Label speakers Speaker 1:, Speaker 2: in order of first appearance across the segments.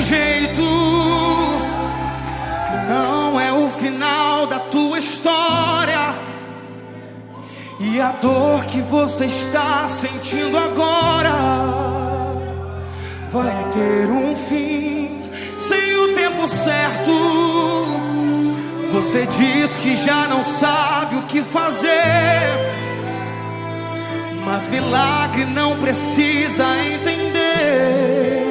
Speaker 1: tem jeito, não é o final da tua história. E a dor que você está sentindo agora vai ter um fim sem o tempo certo. Você diz que já não sabe o que fazer, mas milagre não precisa entender.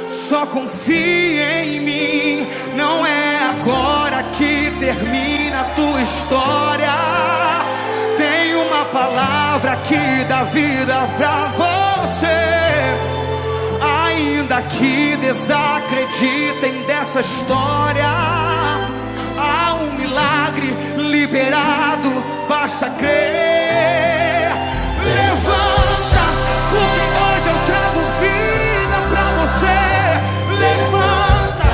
Speaker 1: Só confia em mim, não é agora que termina a tua história. Tem uma palavra que dá vida pra você. Ainda que desacreditem dessa história, há um milagre liberado, basta crer. Levanta, porque hoje eu trago vida pra você. Levanta,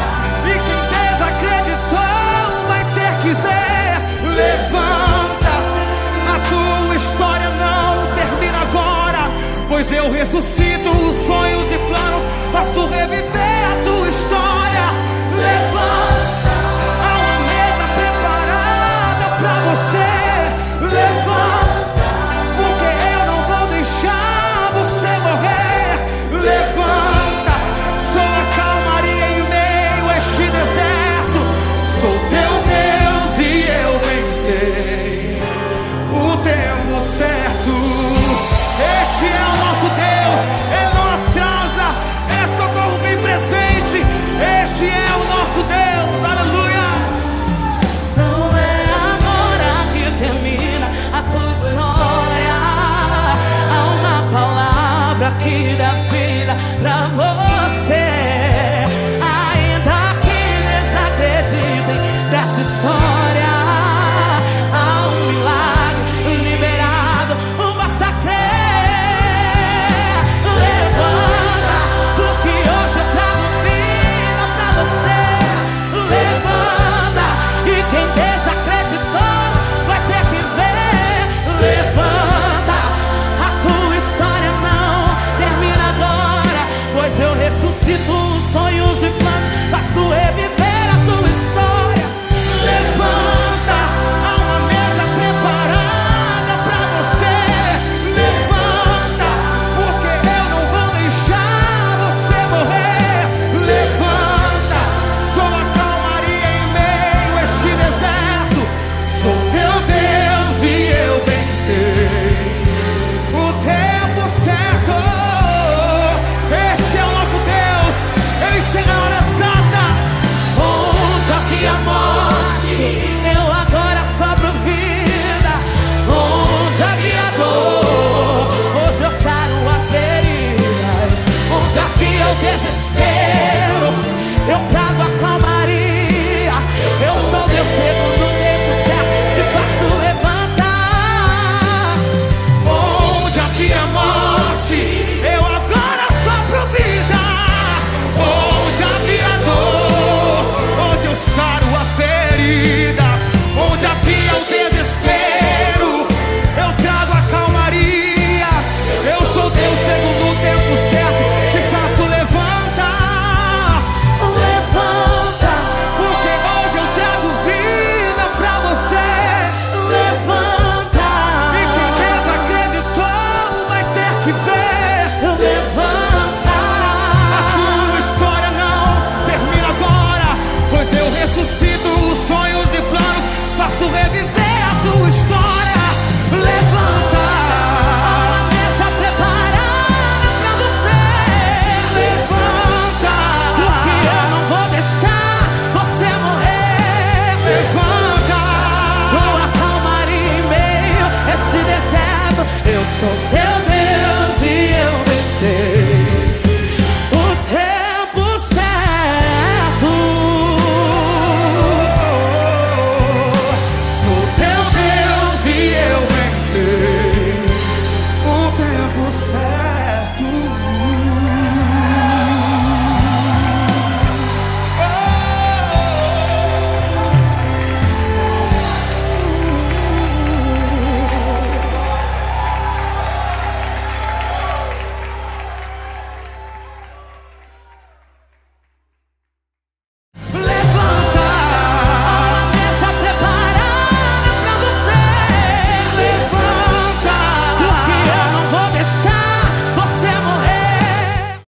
Speaker 1: e quem desacreditou vai ter que ver. Levanta, a tua história não termina agora, pois eu ressuscito os sonhos e planos, faço reviver a tua história. Levanta, há uma mesa preparada pra você. Levanta, porque eu não vou deixar você morrer. Levanta, sou a calmaria em meio a este deserto. Sou teu Deus e eu bem sei o tempo certo. Este é o nosso Deus, Ele não atrasa, é socorro bem presente. Este é o nosso Deus, aleluia.
Speaker 2: Não é agora que termina a tua história. Há uma palavra que dá